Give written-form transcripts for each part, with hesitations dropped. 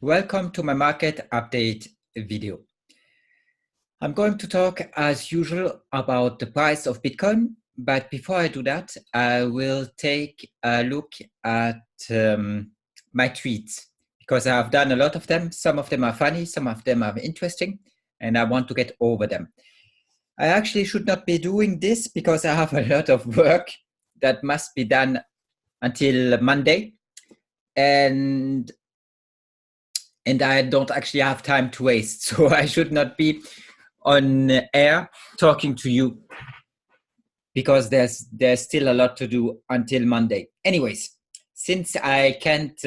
Welcome to my market update video. I'm going to talk as usual about the price of Bitcoin, but before I do that, I will take a look at my tweets because I have done a lot of them. Some of them are funny, some of them are interesting, and I want to get over them. I actually should not be doing this because I have a lot of work that must be done until Monday, and I don't actually have time to waste. So I should not be on air talking to you because there's still a lot to do until Monday. Anyways, since I can't,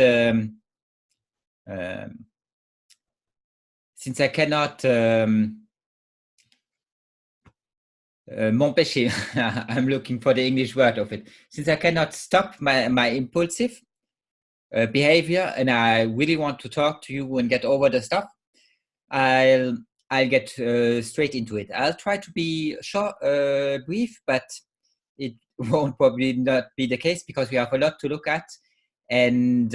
m'empêcher, I'm looking for the English word of it. Since I cannot stop my impulsive behavior, and I really want to talk to you and get over the stuff, I'll get straight into it. I'll try to be short, brief, but it won't probably not be the case because we have a lot to look at, and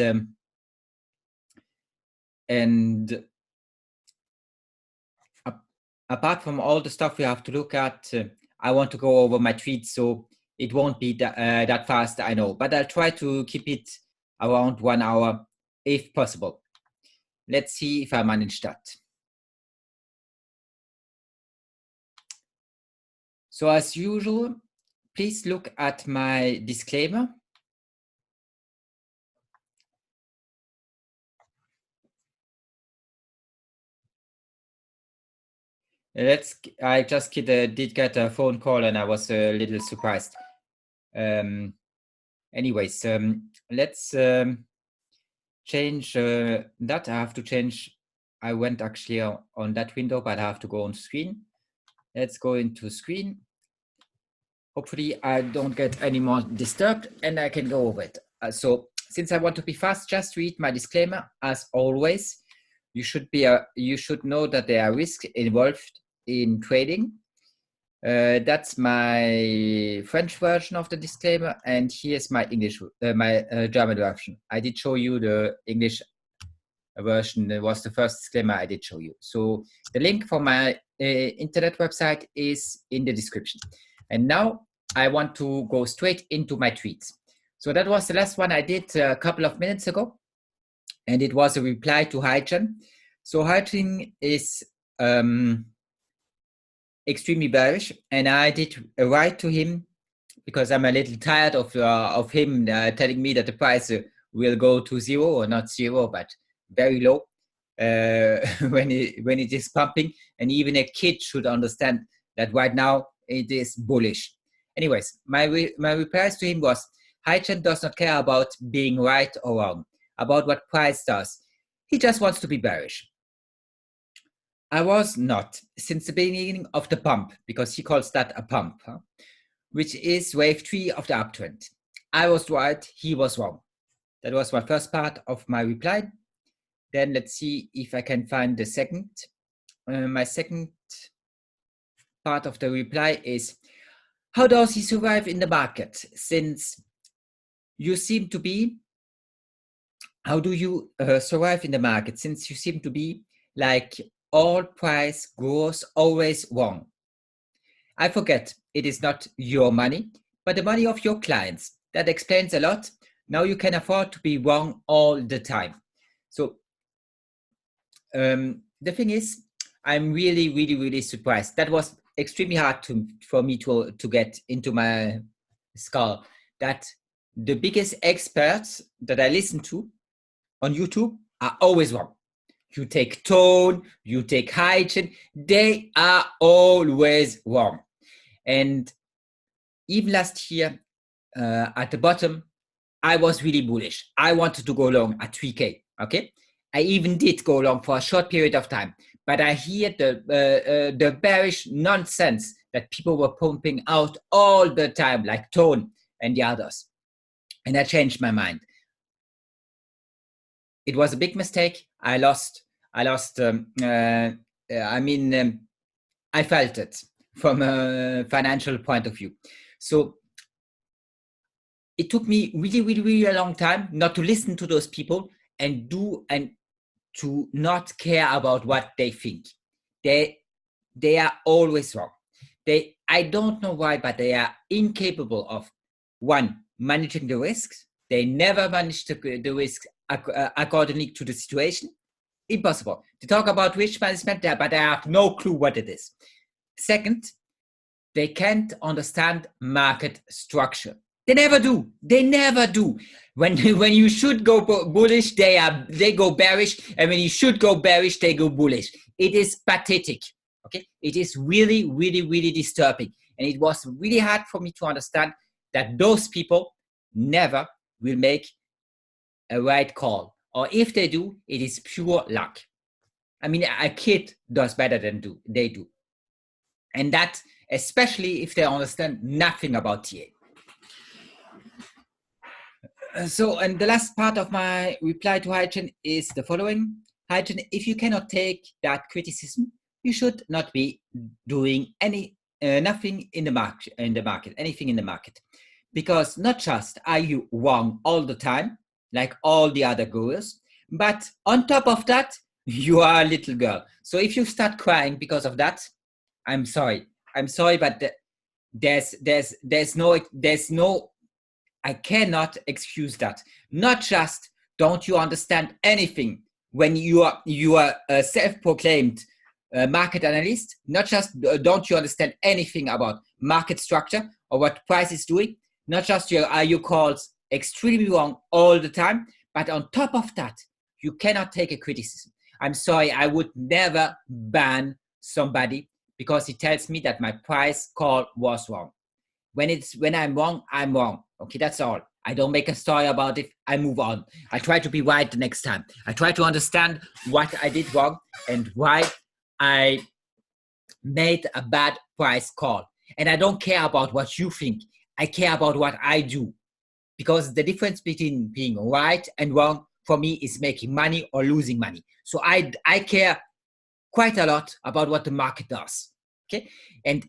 apart from all the stuff we have to look at, I want to go over my tweets, so it won't be that fast, I know, but I'll try to keep it around 1 hour if possible. Let's see if I manage that. So as usual, please look at my disclaimer. I just did get a phone call and I was a little surprised. Anyways, let's change that. I have to change. I went actually on that window, but I have to go on screen. Let's go into screen. Hopefully I don't get any more disturbed and I can go over it. So since I want to be fast, just read my disclaimer. As always, you should know that there are risks involved in trading. That's my French version of the disclaimer, and here's my English, my German version. I did show you the English version. It was the first disclaimer I did show you. So the link for my internet website is in the description. And now I want to go straight into my tweets. So that was the last one I did a couple of minutes ago, and it was a reply to Haejin. So Haejin is extremely bearish, and I did write to him because I'm a little tired of him telling me that the price will go to zero, or not zero, but very low when it is pumping, and even a kid should understand that right now it is bullish. Anyways, my replies to him was, Haejin does not care about being right or wrong, about what price does. He just wants to be bearish. I was not, since the beginning of the pump, because he calls that a pump, which is wave 3 of the uptrend. I was right, he was wrong. That was my first part of my reply. Then let's see if I can find the second. My second part of the reply is, how does he survive in the market? Since you seem to be, how do you survive in the market? Since you seem to be like all price goes always wrong. I forget, it is not your money, but the money of your clients. That explains a lot. Now you can afford to be wrong all the time. So the thing is, I'm really, really, really surprised. That was extremely hard for me to get into my skull, that the biggest experts that I listen to on YouTube are always wrong. You take Tone, you take Haejin, they are always wrong. And even last year, at the bottom, I was really bullish. I wanted to go long at 3K, okay? I even did go long for a short period of time, but I hear the bearish nonsense that people were pumping out all the time, like Tone and the others. And I changed my mind. It was a big mistake. I lost. I felt it from a financial point of view. So it took me really, really, really a long time not to listen to those people and to not care about what they think. They are always wrong. I don't know why, but they are incapable of, one, managing the risks. They never manage the risks accordingly to the situation. Impossible. To talk about risk management, but I have no clue what it is. Second, they can't understand market structure. They never do. They never do. When you should go bullish, they go bearish, and when you should go bearish, they go bullish. It is pathetic. Okay, it is really, really, really disturbing, and it was really hard for me to understand that those people never will make a right call, or if they do, it is pure luck. I mean, a kid does better than they do, and that especially if they understand nothing about TA. So, and the last part of my reply to Haejin is the following. Haejin, if you cannot take that criticism, you should not be doing nothing in the market, anything in the market, because not just are you wrong all the time, like all the other gurus, but on top of that, you are a little girl. So if you start crying because of that, I'm sorry, but there's no. I cannot excuse that. Not just don't you understand anything when you are a self-proclaimed market analyst. Not just don't you understand anything about market structure or what price is doing. Not just are you called extremely wrong all the time, but on top of that, you cannot take a criticism. I'm sorry, I would never ban somebody because he tells me that my price call was wrong. When I'm wrong, I'm wrong. Okay, that's all. I don't make a story about it. I move on. I try to be right the next time. I try to understand what I did wrong and why I made a bad price call. And I don't care about what you think. I care about what I do. Because the difference between being right and wrong for me is making money or losing money. So I care quite a lot about what the market does. Okay, and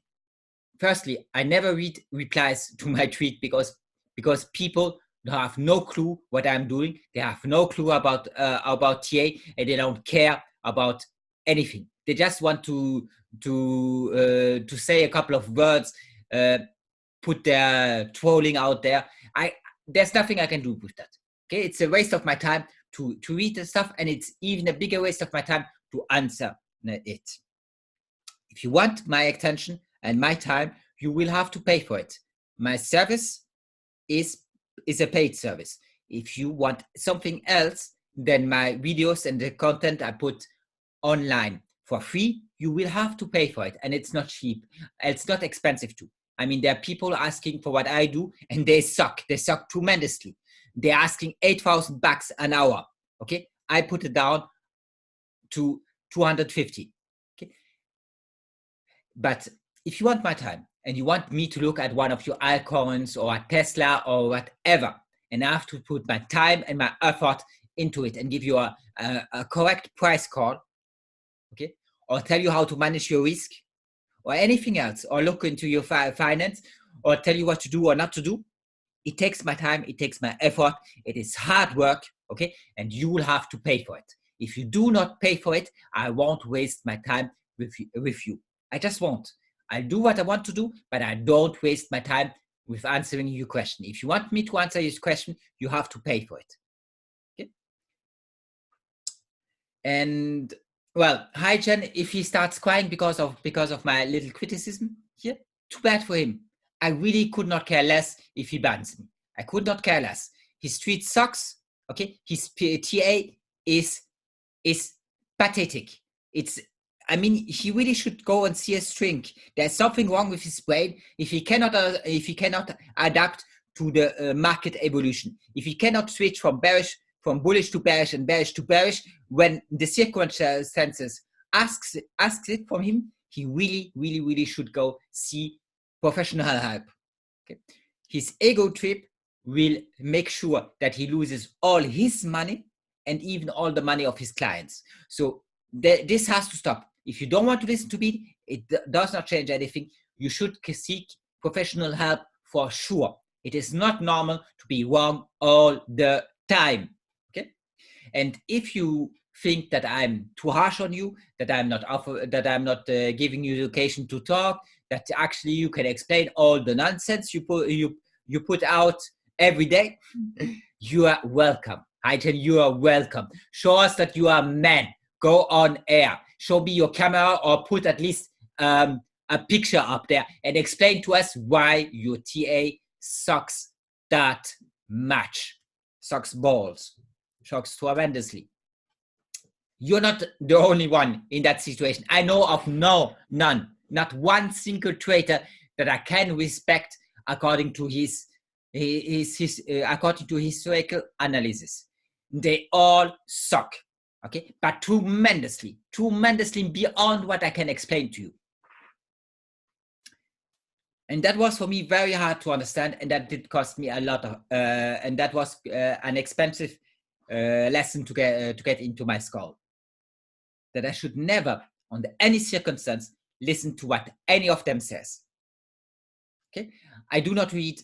firstly, I never read replies to my tweet because people have no clue what I'm doing. They have no clue about TA, and they don't care about anything. They just want to say a couple of words, put their trolling out there. There's nothing I can do with that. Okay, it's a waste of my time to read the stuff, and it's even a bigger waste of my time to answer it. If you want my attention and my time, you will have to pay for it. My service is a paid service. If you want something else than my videos and the content I put online for free, you will have to pay for it, and it's not cheap. It's not expensive too. I mean, there are people asking for what I do, and they suck. They suck tremendously. They're asking $8,000 an hour. Okay, I put it down to 250. Okay, but if you want my time and you want me to look at one of your altcoins or a Tesla or whatever, and I have to put my time and my effort into it and give you a correct price call, okay, or tell you how to manage your risk or anything else, or look into your finance or tell you what to do or not to do, it takes my time, it takes my effort, it is hard work, okay, and you will have to pay for it. If you do not pay for it, I won't waste my time with you. I just won't. I'll do what I want to do, but I don't waste my time with answering your question. If you want me to answer your question, you have to pay for it. Okay? And well, Haejin, if he starts crying because of my little criticism here, too bad for him. I really could not care less if he bans me. I could not care less. His tweet sucks. Okay, his TA is pathetic. I mean, he really should go and see a shrink. There's something wrong with his brain if he cannot adapt to the market evolution. If he cannot switch from bullish to bearish and bearish to bearish when the circumstances asks it from him, he really, really, really should go see professional help. Okay? His ego trip will make sure that he loses all his money and even all the money of his clients. So this has to stop. If you don't want to listen to me, it does not change anything. You should seek professional help for sure. It is not normal to be wrong all the time. Okay? And if you think that I'm too harsh on you, that I'm not giving you education to talk, that actually you can explain all the nonsense you put out every day, you are welcome. Haejin, you are welcome. Show us that you are a man. Go on air. Show me your camera, or put at least a picture up there and explain to us why your TA sucks that much. Sucks balls. Sucks tremendously. You're not the only one in that situation. I know of none, not one single trader that I can respect according to his according to historical analysis. They all suck, okay? But tremendously beyond what I can explain to you. And that was for me very hard to understand, and that did cost me a lot of, and that was an expensive lesson to get into my skull. That I should never, under any circumstance, listen to what any of them says. Okay, I do not read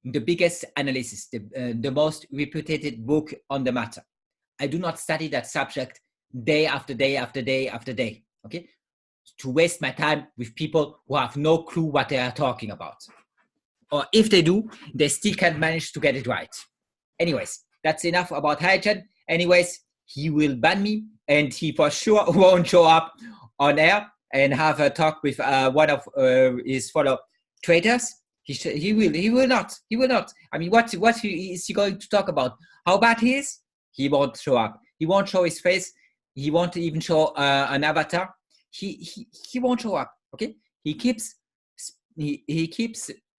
the biggest analysis, the most reputed book on the matter. I do not study that subject day after day after day after day. Okay, to waste my time with people who have no clue what they are talking about, or if they do, they still can't manage to get it right. Anyways, that's enough about Haejin. Anyways, he will ban me, and he for sure won't show up on air and have a talk with one of his fellow traders. He will not. I mean, what is he going to talk about? How bad he is? He won't show up. He won't show his face. He won't even show an avatar. He won't show up. Okay. He keeps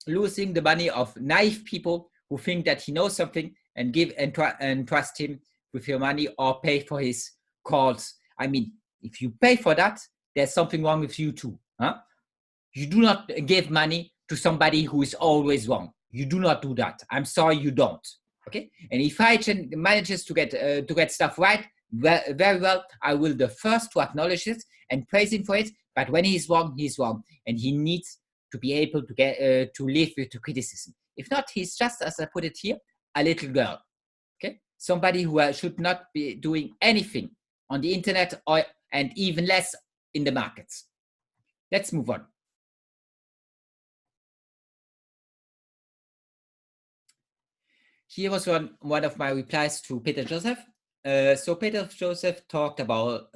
losing the money of naive people who think that he knows something and give and trust him with your money, or pay for his calls. I mean, if you pay for that, there's something wrong with you too. Huh? You do not give money to somebody who is always wrong. You do not do that. I'm sorry, you don't. Okay. And if Haejin manages to get stuff right, very well, I will be the first to acknowledge it and praise him for it. But when he's wrong, and he needs to be able to get to live with the criticism. If not, he's just, as I put it here, a little girl. Okay, somebody who should not be doing anything on the internet, and even less in the markets. Let's move on. Here was one of my replies to Peter Joseph. So Peter Joseph talked about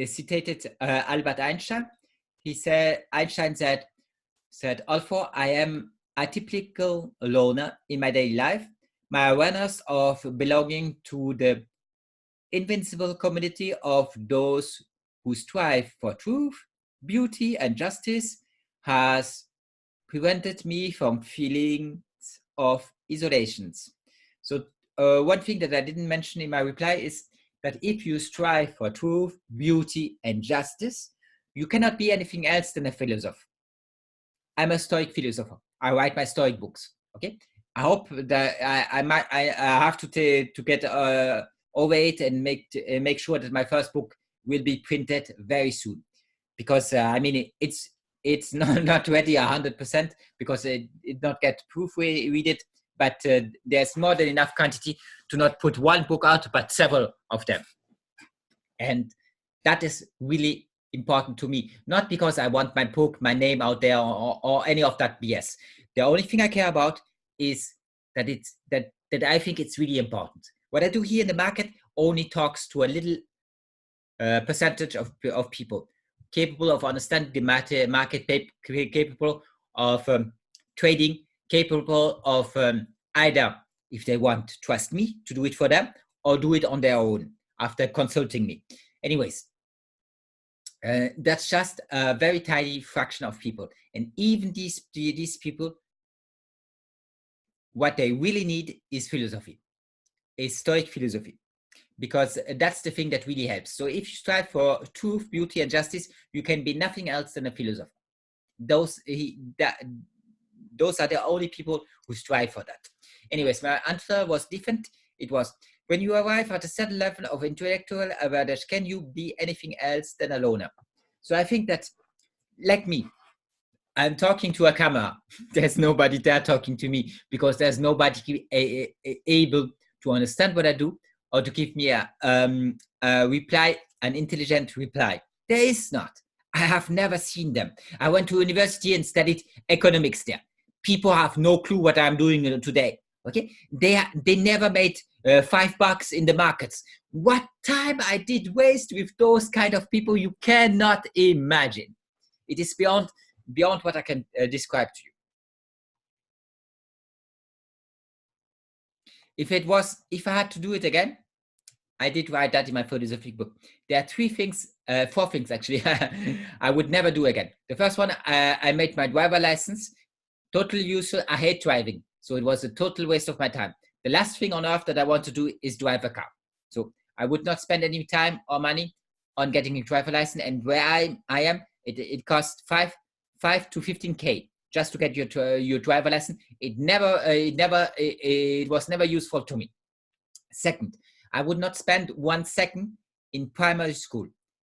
citated Albert Einstein. He said, Einstein said, although I am a typical loner in my daily life, my awareness of belonging to the invincible community of those who strive for truth, beauty, and justice has prevented me from feelings of isolations. So one thing that I didn't mention in my reply is that if you strive for truth, beauty, and justice, you cannot be anything else than a philosopher. I'm a Stoic philosopher. I write my Stoic books. Okay. I hope that I have to get over it and make sure that my first book will be printed very soon, because I mean it's not ready 100% because it did not get proofread it, but there's more than enough quantity to not put one book out, but several of them, and that is really important to me. Not because I want my book, my name out there, or any of that BS. The only thing I care about is that that I think it's really important. What I do here in the market only talks to a little percentage of people capable of understanding the market, capable of trading, capable of either, if they want, trust me to do it for them, or do it on their own after consulting me. Anyways, that's just a very tiny fraction of people. And even these people, what they really need is philosophy, a Stoic philosophy, because that's the thing that really helps. So if you strive for truth, beauty, and justice, you can be nothing else than a philosopher. Those are the only people who strive for that. Anyways, my answer was different. It was, when you arrive at a certain level of intellectual awareness, can you be anything else than a loner? So I think that, like me, I'm talking to a camera. There's nobody there talking to me, because there's nobody able to understand what I do or to give me a reply, an intelligent reply. There is not. I have never seen them. I went to university and studied economics there. People have no clue what I'm doing today. Okay, they never made $5 in the markets. What time I did waste with those kind of people, you cannot imagine. It is beyond what I can describe to you. If I had to do it again, I did write that in my philosophy book. There are 4 things actually I would never do again. The first one, I made my driver license totally useful. I hate driving, so it was a total waste of my time. The last thing on earth that I want to do is drive a car. So I would not spend any time or money on getting a driver license. And where I am, it costs 5 to 15K just to get your driver license. It was never useful to me. Second, I would not spend 1 second in primary school.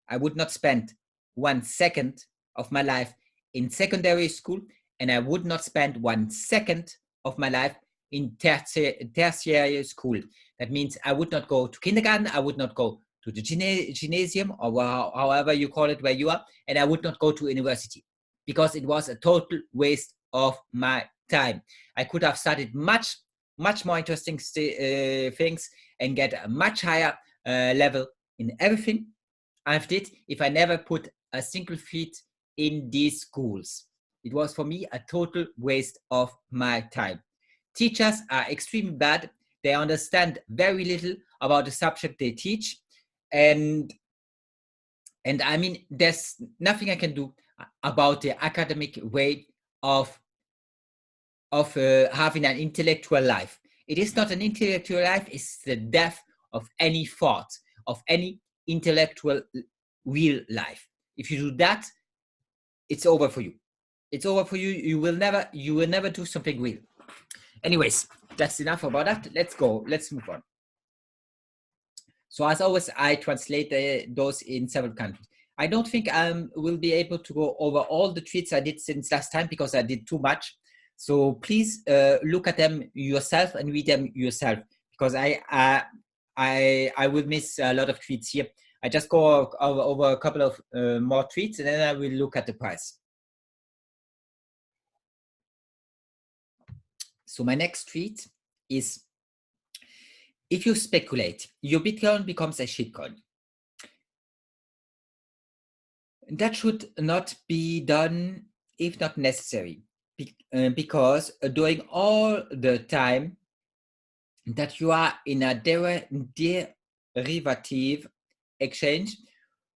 I would not spend 1 second of my life in secondary school, and I would not spend 1 second of my life in tertiary school. That means I would not go to kindergarten, I would not go to the gymnasium, or however you call it where you are, and I would not go to university, because it was a total waste of my time. I could have studied much more interesting things and get a much higher level in everything I've did if I never put a single feet in these schools. It was for me a total waste of my time. Teachers are extremely bad. They understand very little about the subject they teach. And I mean, there's nothing I can do about the academic way of having an intellectual life. It is not an intellectual life, it's the death of any thought, of any intellectual real life. If you do that, it's over for you. It's over for you. You will never do something real. Anyways, that's enough about that. Let's go. Let's move on. So as always, I translate those in several countries. I don't think I will be able to go over all the tweets I did since last time because I did too much. So please look at them yourself and read them yourself, because I will miss a lot of tweets here. I just go over a couple of more tweets and then I will look at the price. So my next tweet is, if you speculate, your Bitcoin becomes a shitcoin. That should not be done if not necessary, because during all the time that you are in a derivative exchange,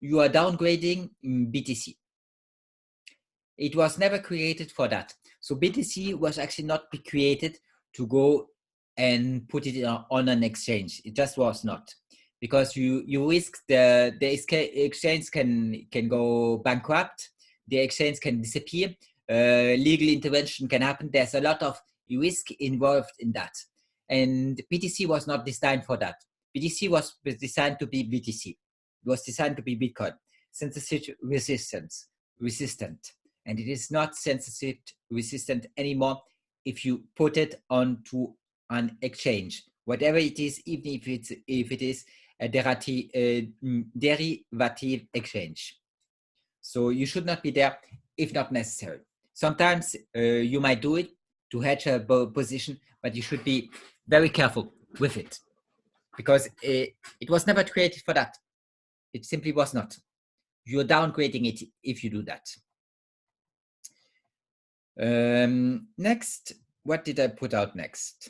you are downgrading BTC. It was never created for that. So BTC was actually not created to go and put it on an exchange. It just was not, because you risk the exchange can go bankrupt, the exchange can disappear, legal intervention can happen. There's a lot of risk involved in that, and BTC was not designed for that. BTC was designed to be BTC. It was designed to be Bitcoin, censorship resistant, and it is not censorship resistant anymore if you put it onto an exchange, whatever it is, even if it is a derivative exchange. So you should not be there if not necessary. Sometimes you might do it to hedge a position, but you should be very careful with it, because it was never created for that. It simply was not. You're downgrading it if you do that. Next, what did I put out next?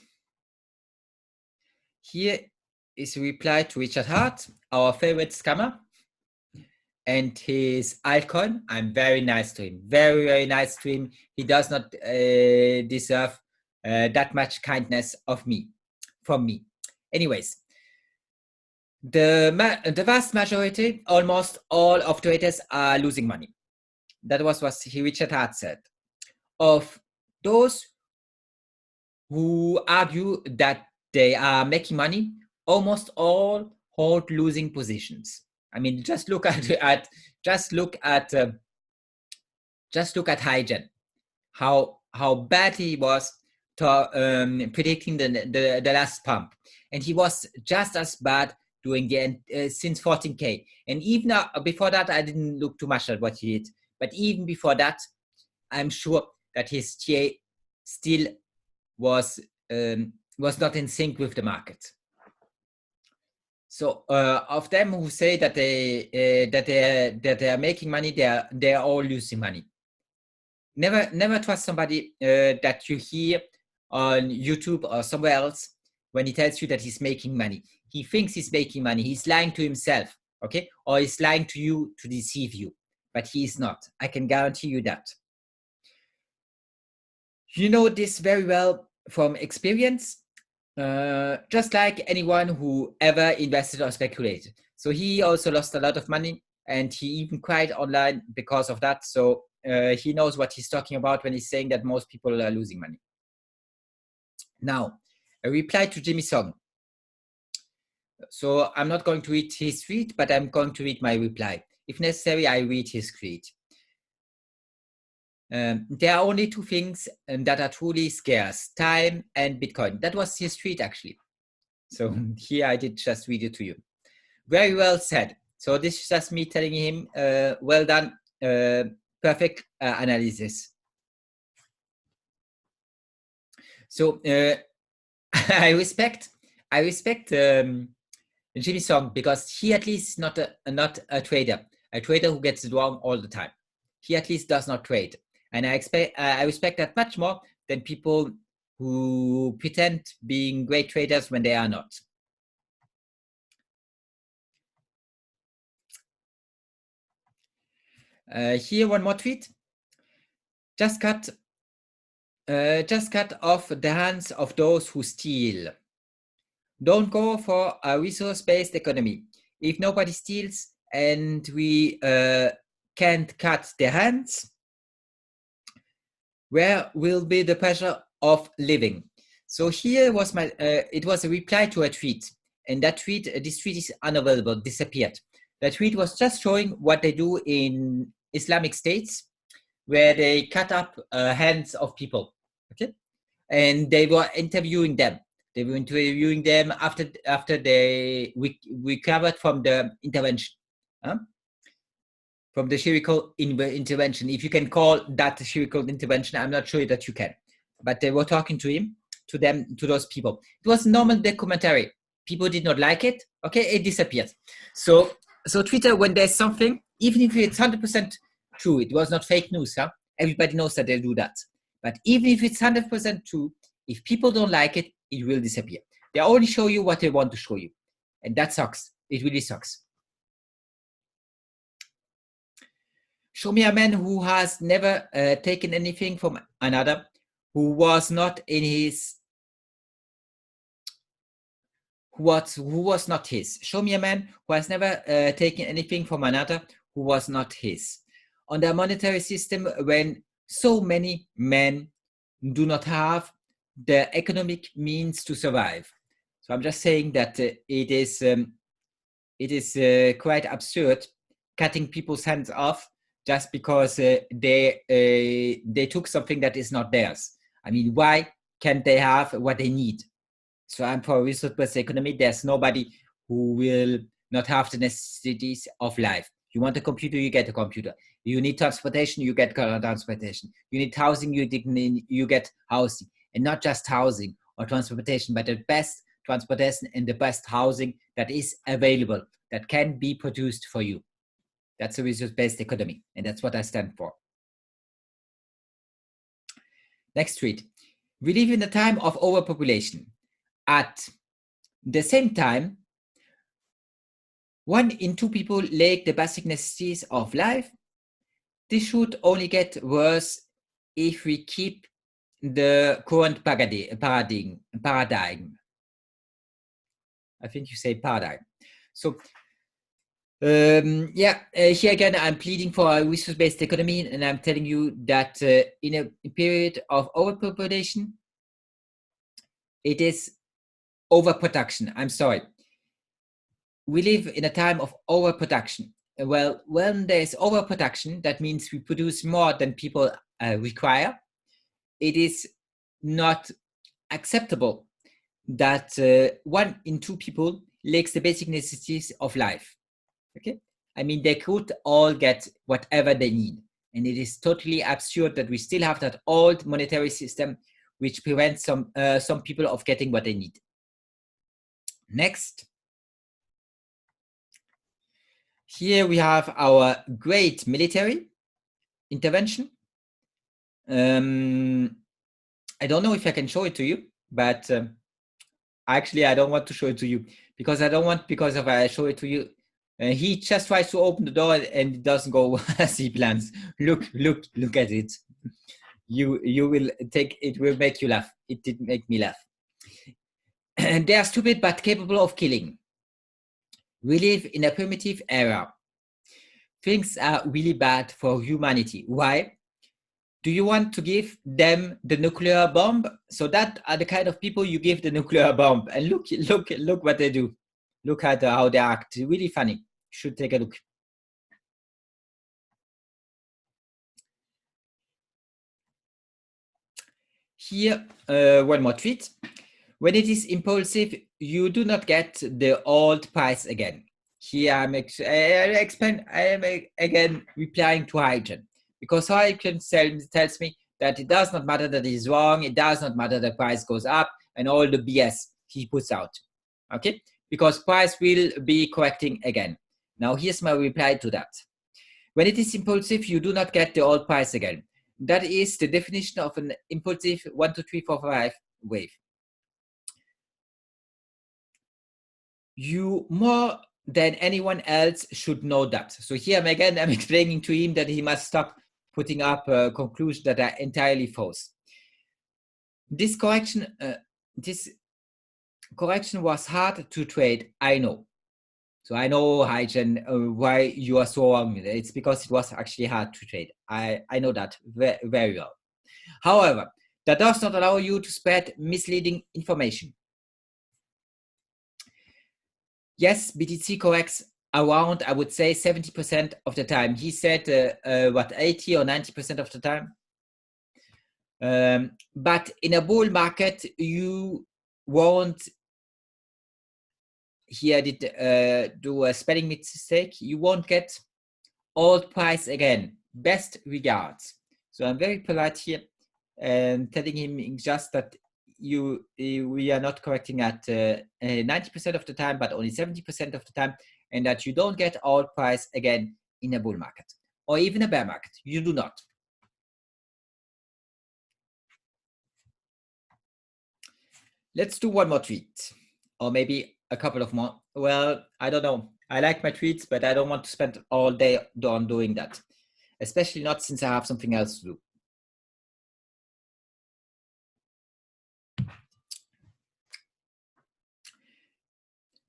Here is a reply to Richard Hart, our favorite scammer, and his altcoin. I'm very nice to him, very, very nice to him. He does not deserve that much kindness from me. Anyways, the vast majority, almost all of traders are losing money. That was what Richard Hart said. Of those who argue that they are making money, almost all hold losing positions. I mean, just look at Haejin, how bad he was predicting the last pump, and he was just as bad doing the end since 14K. And even before that, I didn't look too much at what he did. But even before that, I'm sure that his TA still was not in sync with the market. So of them who say that they are making money, they are all losing money. Never trust somebody that you hear on YouTube or somewhere else when he tells you that he's making money. He thinks he's making money. He's lying to himself, okay? Or he's lying to you to deceive you, but he is not. I can guarantee you that. You know this very well from experience, just like anyone who ever invested or speculated. So he also lost a lot of money, and he even cried online because of that. So he knows what he's talking about when he's saying that most people are losing money. Now, a reply to Jimmy Song. So I'm not going to read his tweet, but I'm going to read my reply. If necessary, I read his tweet. There are only two things that are truly scarce, time and Bitcoin. That was his tweet, actually. So here I did just read it to you. Very well said. So this is just me telling him, well done, perfect analysis. So I respect Jimmy Song, because he at least is not a trader who gets it wrong all the time. He at least does not trade. And I respect that much more than people who pretend being great traders when they are not. Here, one more tweet. Just cut off the hands of those who steal. Don't go for a resource-based economy. If nobody steals and we can't cut their hands, where will be the pleasure of living? So here was my, it was a reply to a tweet, and that tweet, this tweet is unavailable, disappeared. That tweet was just showing what they do in Islamic states, where they cut up hands of people, okay? And they were interviewing them. They were interviewing them after they recovered from the intervention. From the chirurgical intervention, if you can call that a chirurgical intervention, I'm not sure that you can. But they were talking to those people. It was a normal documentary. People did not like it. Okay, it disappeared. So Twitter, when there's something, even if it's 100% true, it was not fake news. Everybody knows that they do that. But even if it's 100% true, if people don't like it, it will disappear. They only show you what they want to show you, and that sucks. It really sucks. Show me a man who has never taken anything from another, who was not in his, who was not his. Show me a man who has never taken anything from another, who was not his. On the monetary system, when so many men do not have the economic means to survive. So I'm just saying that it is quite absurd cutting people's hands off just because they took something that is not theirs. I mean, why can't they have what they need? So I'm for a resource-based economy. There's nobody who will not have the necessities of life. You want a computer, you get a computer. You need transportation, you get transportation. You need housing, you get housing. And not just housing or transportation, but the best transportation and the best housing that is available, that can be produced for you. That's a resource-based economy, and that's what I stand for. Next tweet. We live in a time of overpopulation. At the same time, 1 in 2 people lack the basic necessities of life. This should only get worse if we keep the current paradigm. I think you say paradigm. So here again, I'm pleading for a resource-based economy, and I'm telling you that in a period of overpopulation, it is overproduction. I'm sorry. We live in a time of overproduction. Well, when there's overproduction, that means we produce more than people require. It is not acceptable that 1 in 2 people lacks the basic necessities of life. Okay, I mean, they could all get whatever they need, and it is totally absurd that we still have that old monetary system which prevents some people of getting what they need. Next. Here we have our great military intervention. I don't know if I can show it to you, but actually I don't want to show it to you because I don't want, because if I show it to you, he just tries to open the door and it doesn't go as he plans. Look at it. You will take, it will make you laugh. It did make me laugh. And they are stupid but capable of killing. We live in a primitive era. Things are really bad for humanity. Why? Do you want to give them the nuclear bomb? So that are the kind of people you give the nuclear bomb. And look what they do. Look at how they act. It's really funny. You should take a look. Here, one more tweet. When it is impulsive, you do not get the old price again. Here I am again replying to Haejin, because Haejin tells me that it does not matter that it is wrong, it does not matter the price goes up, and all the BS he puts out. Okay, because price will be correcting again. Now here's my reply to that. When it is impulsive, you do not get the old price again. That is the definition of an impulsive 1, 2, 3, 4, 5 wave. You more than anyone else should know that. So here again, I'm explaining to him that he must stop putting up conclusions that are entirely false. This correction was hard to trade, I know. So I know, Haejin, why you are so wrong with it. It's because it was actually hard to trade. I know that very, very well. However, that does not allow you to spread misleading information. Yes, BTC corrects around, I would say, 70% of the time. He said, what, 80 or 90% of the time? But in a bull market, you won't, here I did do a spelling mistake, you won't get old price again. Best regards. So I'm very polite here and telling him just that we are not correcting at 90% of the time, but only 70% of the time, and that you don't get old price again in a bull market or even a bear market. You do not. Let's do one more tweet, or maybe a couple of more. Well, I don't know. I like my tweets, but I don't want to spend all day on doing that, especially not since I have something else to do.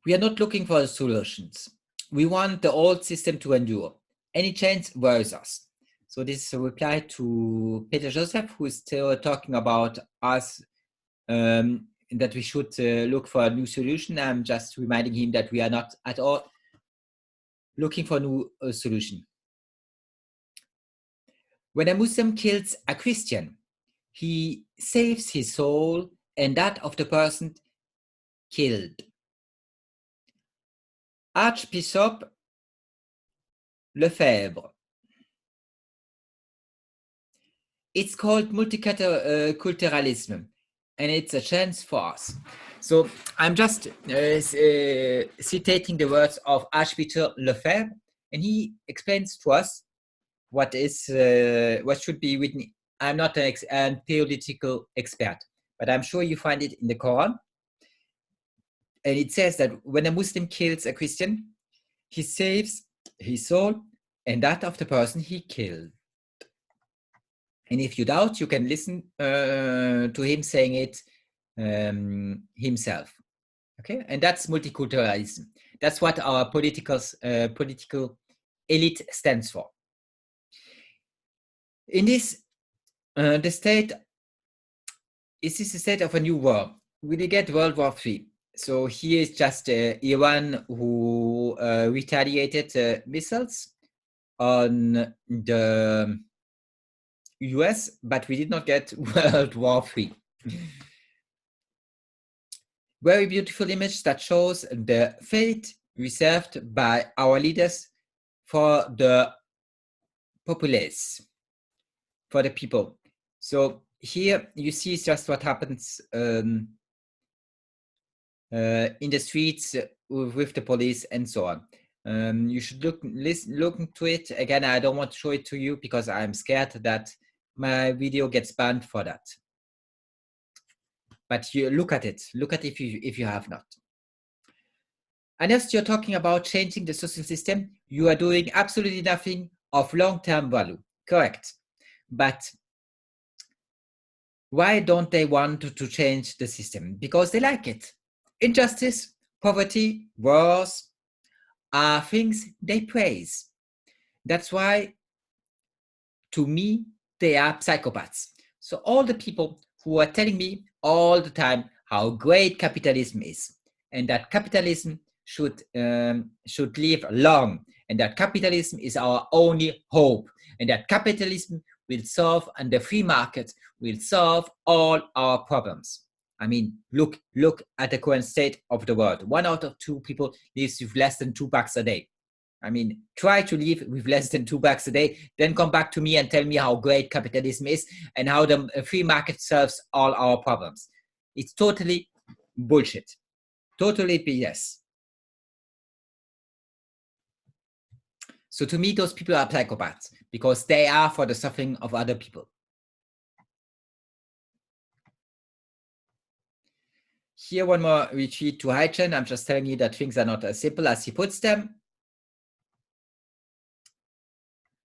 We are not looking for solutions. We want the old system to endure. Any change worries us. So this is a reply to Peter Joseph, who is still talking about us, that we should look for a new solution. I'm just reminding him that we are not at all looking for a new solution. When a Muslim kills a Christian, he saves his soul and that of the person killed. Archbishop Lefebvre. It's called multiculturalism, and it's a chance for us. So I'm just citating the words of Archbishop Lefebvre, and he explains to us what should be written. I'm not a theological expert, but I'm sure you find it in the Quran. And it says that when a Muslim kills a Christian, he saves his soul and that of the person he killed. And if you doubt, you can listen to him saying it himself. Okay, and that's multiculturalism. That's what our political elite stands for. In this, the state, is this the state of a new war? Will we get World War III? So here is just Iran who retaliated missiles on the US, but we did not get World War III. very beautiful image that shows the fate reserved by our leaders for the populace, for the people. So here you see just what happens in the streets with the police and so on. You should look into it. Again, I don't want to show it to you because I'm scared that my video gets banned for that. But you look at it. Look at it if you have not. And as you're talking about changing the social system, you are doing absolutely nothing of long-term value. Correct. But why don't they want to change the system? Because they like it. Injustice, poverty, wars are things they praise. That's why, to me, they are psychopaths. So all the people who are telling me all the time how great capitalism is, and that capitalism should live long, and that capitalism is our only hope, and that capitalism will solve, and the free market will solve all our problems. I mean, look at the current state of the world. 1 out of 2 people lives with less than $2 a day. I mean, try to live with less than $2 a day, then come back to me and tell me how great capitalism is and how the free market solves all our problems. It's totally bullshit. Totally BS. So to me, those people are psychopaths because they are for the suffering of other people. Here, one more retreat to Haejin. I'm just telling you that things are not as simple as he puts them.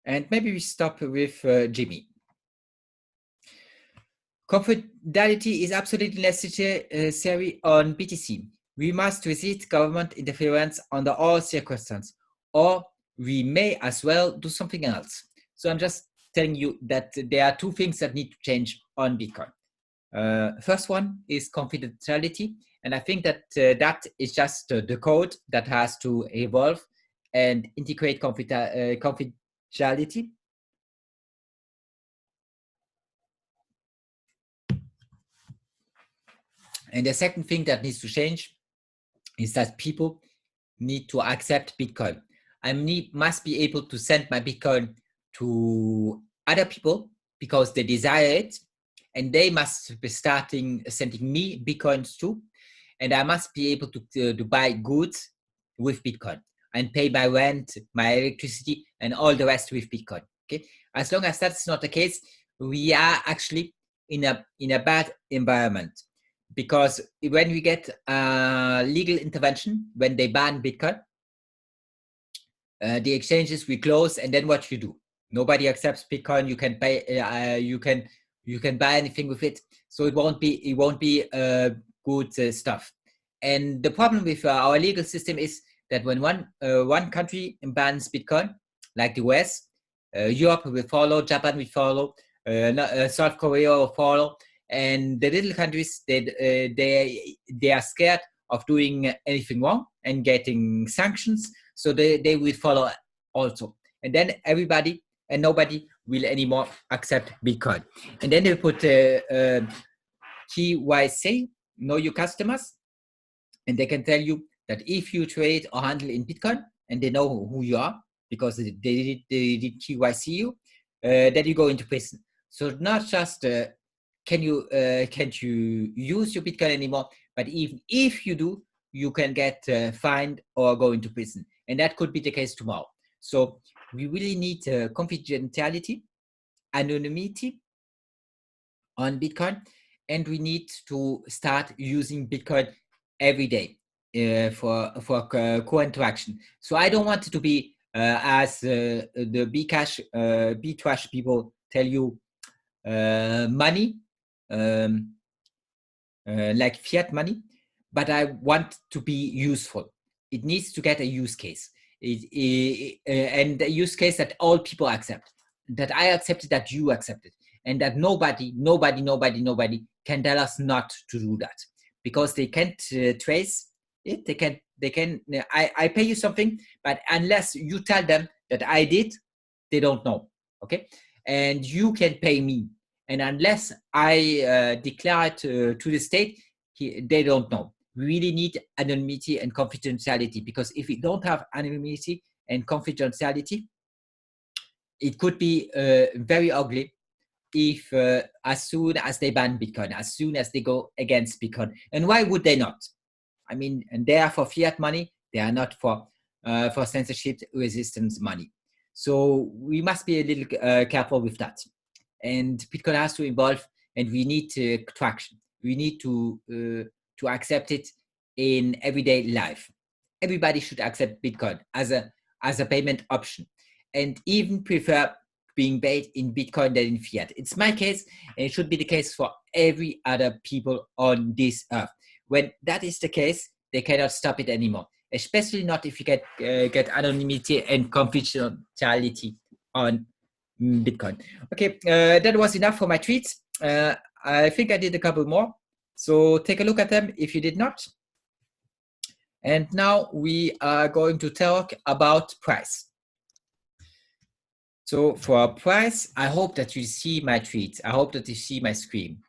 And maybe we stop with Jimmy. Confidentiality is absolutely necessary on BTC. We must resist government interference under all circumstances, or we may as well do something else. So I'm just telling you that there are 2 things that need to change on Bitcoin. First one is confidentiality, and I think that that is just the code that has to evolve and integrate confidentiality. And the second thing that needs to change is that people need to accept Bitcoin. I must be able to send my Bitcoin to other people because they desire it, and they must be sending me Bitcoins too. And I must be able to buy goods with Bitcoin and pay my rent, my electricity, and all the rest with Bitcoin. Okay, as long as that's not the case, we are actually in a bad environment. Because when we get legal intervention, when they ban Bitcoin, the exchanges will close, and then what you do? Nobody accepts Bitcoin. You can pay. You can buy anything with it. So it won't be good stuff. And the problem with our legal system is that when one country bans Bitcoin, like the US, Europe will follow, Japan will follow, South Korea will follow. And the little countries, they are scared of doing anything wrong and getting sanctions, so they will follow also. And then everybody and nobody will anymore accept Bitcoin. And then they put KYC, know your customers, and they can tell you that if you trade or handle in Bitcoin, and they know who you are because they did KYC you, then you go into prison. So not just can't you use your Bitcoin anymore, but even if you do, you can get fined or go into prison. And that could be the case tomorrow. So we really need confidentiality, anonymity on Bitcoin, and we need to start using Bitcoin every day for co-interaction. So I don't want it to be as the Bcash people tell you, money, like fiat money, but I want to be useful. It needs to get a use case, and a use case that all people accept, that I accepted, that you accepted, and that nobody can tell us not to do that, because they can't trace it. They can. I pay you something, but unless you tell them that I did, they don't know. Okay, and you can pay me. And unless I declare it to the state, they don't know. we really need anonymity and confidentiality, because if we don't have anonymity and confidentiality, it could be very ugly if as soon as they ban Bitcoin, as soon as they go against Bitcoin. And why would they not? I mean, and they are for fiat money. They are not for censorship resistance money. So we must be a little careful with that. And Bitcoin has to evolve, and we need traction. We need to accept it in everyday life. Everybody should accept Bitcoin as a payment option, and even prefer being paid in Bitcoin than in fiat. It's my case, and it should be the case for every other people on this earth. When that is the case, they cannot stop it anymore, especially not if you get anonymity and confidentiality on Bitcoin. Okay, that was enough for my tweets. I think I did a couple more, so take a look at them if you did not. And now we are going to talk about price. So for price, I hope that you see my tweets. I hope that you see my screen.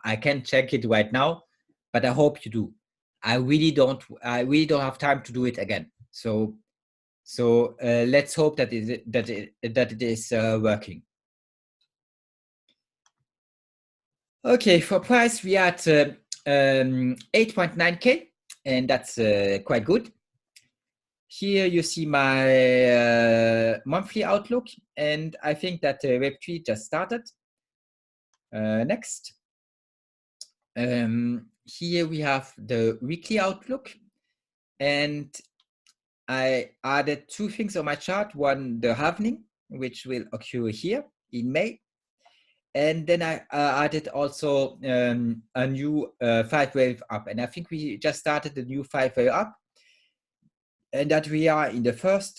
I can't check it right now, but I hope you do. I really don't have time to do it again. So let's hope that it is working. Okay, for price we are at 8.9K, and that's quite good. Here you see my monthly outlook, and I think that Web3 just started. Next. Here we have the weekly outlook, and I added two things on my chart. One, the halving, which will occur here in May. And then I added also a new 5-wave up. And I think we just started the new 5-wave up, and that we are in the first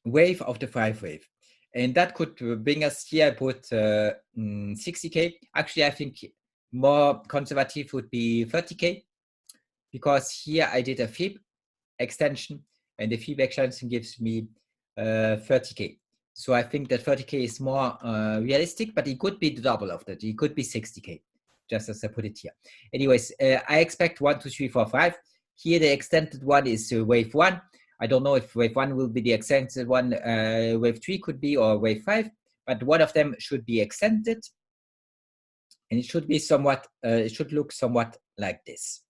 wave of the 5-wave. And that could bring us here. I put 60K. Actually, I think more conservative would be 30K, because here I did a FIB extension, and the FIB extension gives me 30K. So I think that 30K is more realistic, but it could be the double of that. It could be 60K, just as I put it here. Anyways, I expect 1, 2, 3, 4, 5. Here the extended one is wave 1. I don't know if wave 1 will be the extended one, wave 3 could be, or wave 5, but one of them should be extended, and it should be somewhat, it should look somewhat like this.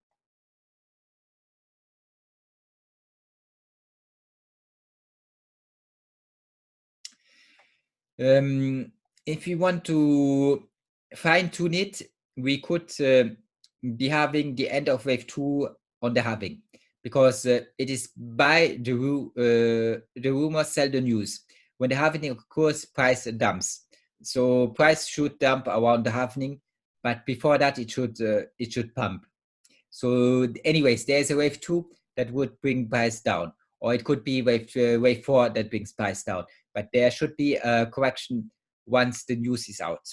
If you want to fine tune it, we could be having the end of wave 2 on the halving, because it is by the rumor sell the news. When the halving occurs, price dumps. So price should dump around the halving, but before that it should pump. So anyways, there's a wave 2 that would bring price down, or it could be wave 4 that brings price down. But there should be a correction once the news is out.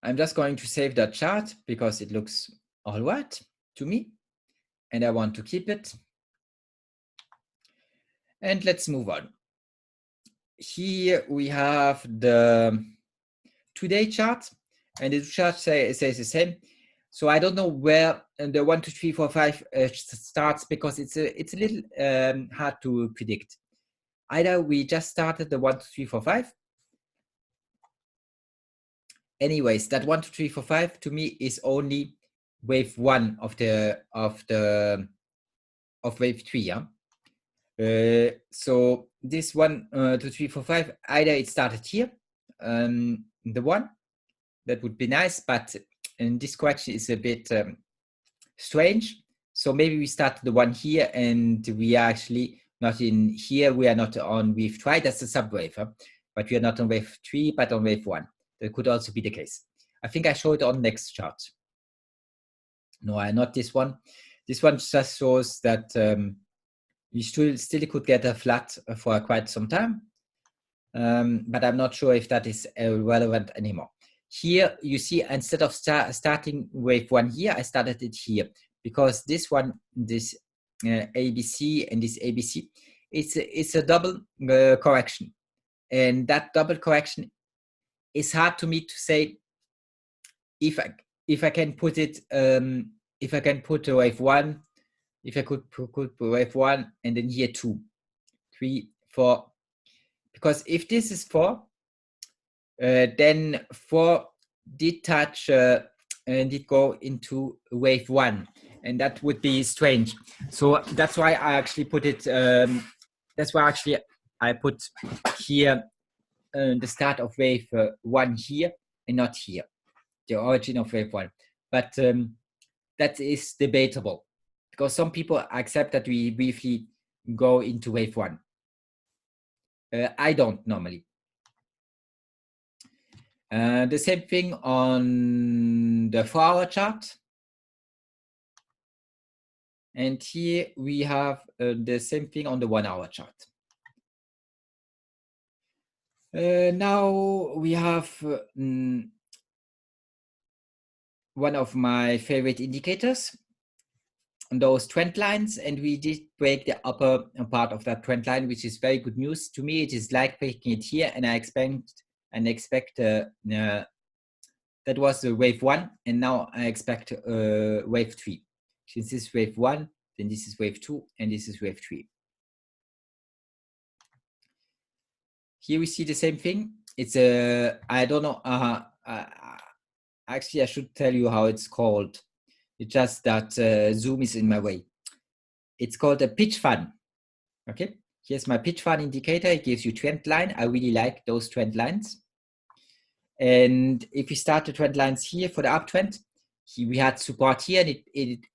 I'm just going to save that chart because it looks all right to me, and I want to keep it. And let's move on. Here we have the today chart, and the chart says the same. So I don't know where the 1, 2, 3, 4, 5 starts, because it's a little hard to predict. Either we just started the 1, 2, 3, 4, 5. Anyways, that 1, 2, 3, 4, 5 to me is only wave 1 of wave 3. Yeah. So this 1, 2, 3, 4, 5, either it started here, the 1, that would be nice, but this correction is a bit strange. So maybe we start the 1 here, and we are actually not in here. We are not on wave 3. That's a subwave, huh? But we are not on wave 3, but on wave 1. That could also be the case. I think I show it on next chart. No, not this one. This one just shows that we still could get a flat for quite some time, but I'm not sure if that is relevant anymore. Here you see, instead of starting wave 1 here, I started it here, because this one, this ABC and this ABC, it's a double correction, and that double correction is hard to me to say if I can put it if I can put a wave 1, if I could put wave 1 and then here 2, 3, 4, because if this is 4, then 4 did touch and did go into wave 1, and that would be strange. So that's why I actually put it. That's why actually I put here the start of wave 1 here and not here, the origin of wave 1. But that is debatable because some people accept that we briefly go into wave 1. I don't normally. The same thing on the 4-hour chart. And here we have the same thing on the 1-hour chart. Now we have one of my favorite indicators, those trend lines, and we did break the upper part of that trend line, which is very good news. To me, it is like breaking it here, and I expect that was wave 1, and now I expect wave 3. Since this is wave 1, then this is wave 2, and this is wave 3. Here we see the same thing. It's a, I don't know, actually I should tell you how it's called. It's just that Zoom is in my way. It's called a pitch fan. Okay, here's my pitch fan indicator. It gives you trend line. I really like those trend lines. And if we start the trend lines here for the uptrend, we had support here, and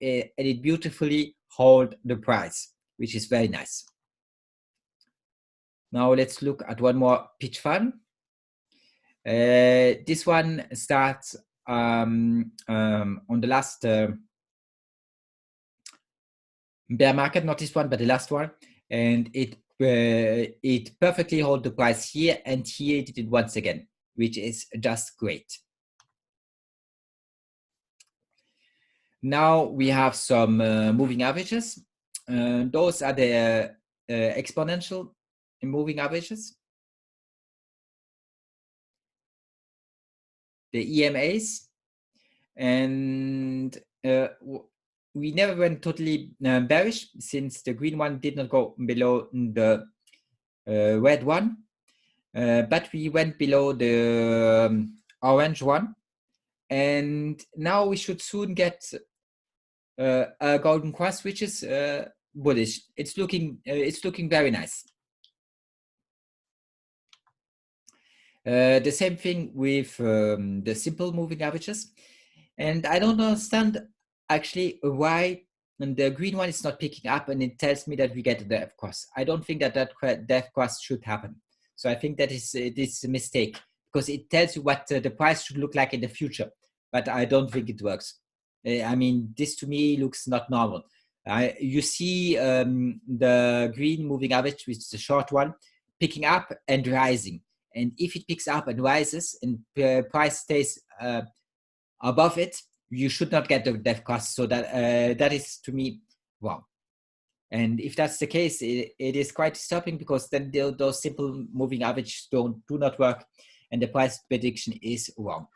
it beautifully hold the price, which is very nice. Now let's look at one more pitch fan. This one starts on the last bear market, not this one, but the last one, and it perfectly hold the price here, and here it did it once again, which is just great. Now we have some moving averages. Those are the exponential moving averages, the EMAs, and we never went totally bearish since the green one did not go below the red one, but we went below the orange one, and now we should soon get a golden cross, which is bullish. It's looking very nice. The same thing with the simple moving averages, and I don't understand actually why the green one is not picking up, and it tells me that we get a death cross. I don't think that death cross should happen. So I think that is a mistake, because it tells you what the price should look like in the future, but I don't think it works. I mean, this to me looks not normal. You see the green moving average, which is the short one, picking up and rising. And if it picks up and rises and price stays above it, you should not get the death cross. So that is to me wrong. And if that's the case, it is quite disturbing, because then those simple moving averages do not work, and the price prediction is wrong.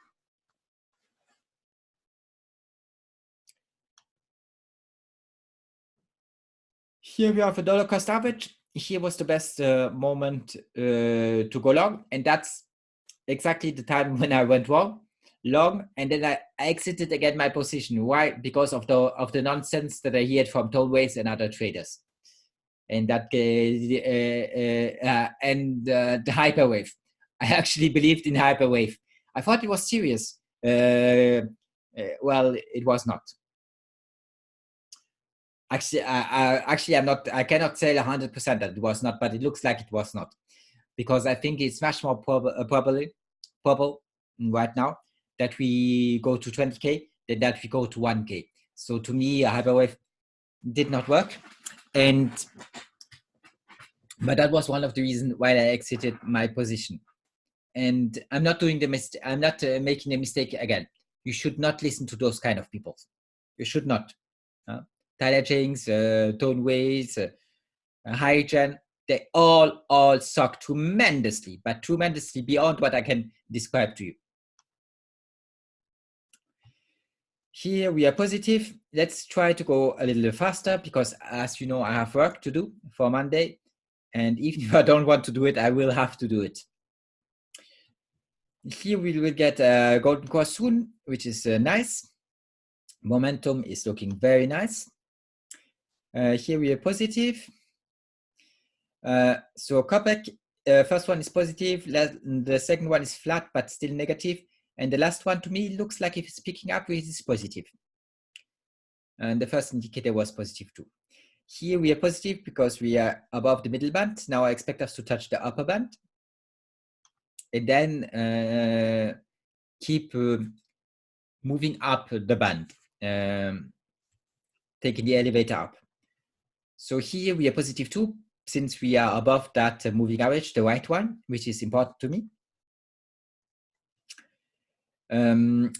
Here we have a dollar cost average. Here was the best moment to go long, and that's exactly the time when I went long, and then I exited again my position. Why? Because of the nonsense that I heard from Tollways and other traders, and that and the hyperwave. I actually believed in hyperwave. I thought it was serious. Well, it was not. Actually, I'm not. I cannot say 100% that it was not, but it looks like it was not, because I think it's much more probable right now that we go to 20K than that we go to 1K. So to me, a hyperwave did not work, but that was one of the reasons why I exited my position. And I'm not doing the mistake. I'm not making a mistake again. You should not listen to those kind of people. You should not. Haejins, Toneways, Haejin, they all suck tremendously, but tremendously beyond what I can describe to you. Here we are positive. Let's try to go a little faster because, as you know, I have work to do for Monday. And even if I don't want to do it, I will have to do it. Here we will get a golden cross soon, which is nice. Momentum is looking very nice. Here we are positive. So Kopek, first one is positive. The second one is flat, but still negative. And the last one to me looks like if it's picking up, it is positive. And the first indicator was positive too. Here we are positive because we are above the middle band. Now I expect us to touch the upper band. And then keep moving up the band, taking the elevator up. So here we are positive too, since we are above that moving average, the right one, which is important to me.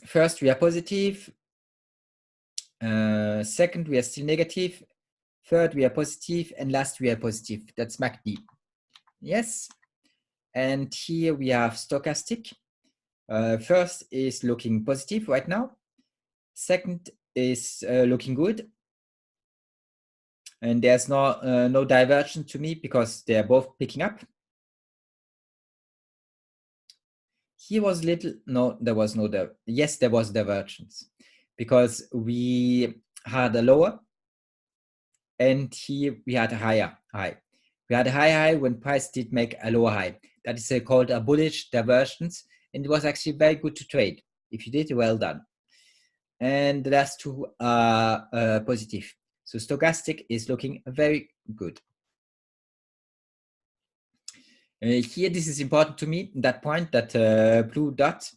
First, we are positive. Second, we are still negative. Third, we are positive. And last, we are positive. That's MACD. Yes. And here we have stochastic. First is looking positive right now. Second is looking good. And there's no divergence to me because they're both picking up. Here was little, no, there was no, yes, there was divergence because we had a lower and here we had a higher high. We had a high when price did make a lower high. That is called a bullish divergence, and it was actually very good to trade. If you did, well done. And the last two are positive. So stochastic is looking very good. Here, this is important to me, that point, that blue dot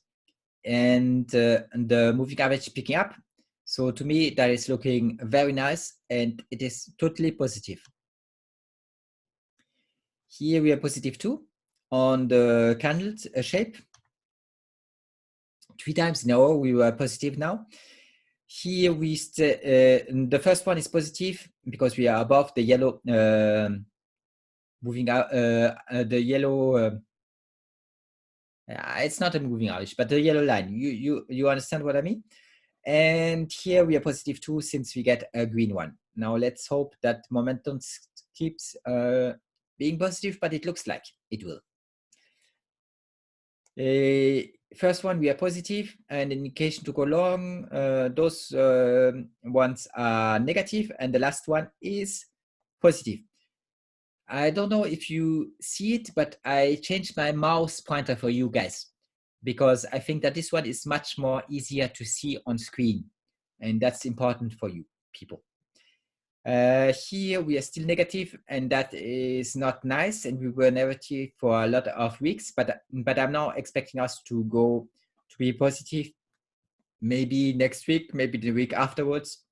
and the moving average picking up. So to me, that is looking very nice and it is totally positive. Here we are positive too on the candle shape. 3 times in a row we were positive now. Here we the first one is positive because we are above the yellow moving out the yellow. It's not a moving average, but the yellow line. You understand what I mean? And here we are positive too since we get a green one. Now let's hope that momentum keeps being positive, but it looks like it will. First one we are positive, and indication to go long. Those ones are negative, and the last one is positive. I don't know if you see it, but I changed my mouse pointer for you guys because I think that this one is much more easier to see on screen, and that's important for you people. Here we are still negative, and that is not nice, and we were negative for a lot of weeks, but I'm now expecting us to go to be positive maybe next week, maybe the week afterwards.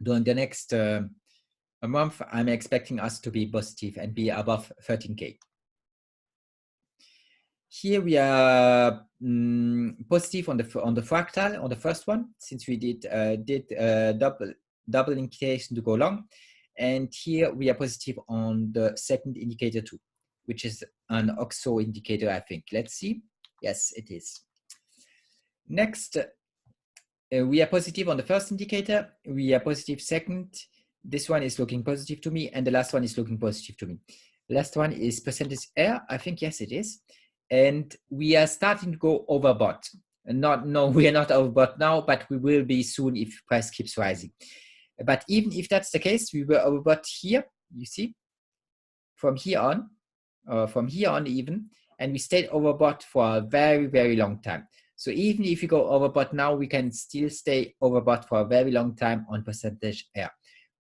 During the next a month, I'm expecting us to be positive and be above 13K. Here we are positive on the fractal, on the first one, since we did double indication to go long. And here we are positive on the second indicator too, which is an OXO indicator, I think. Let's see. Yes, it is. Next, we are positive on the first indicator. We are positive second. This one is looking positive to me, and the last one is looking positive to me. Last one is percentage R. I think, yes, it is. And we are starting to go overbought. No, we are not overbought now, but we will be soon if price keeps rising. But even if that's the case, we were overbought here, you see, from here on even, and we stayed overbought for a very, very long time. So even if you go overbought now, we can still stay overbought for a very long time on percentage R.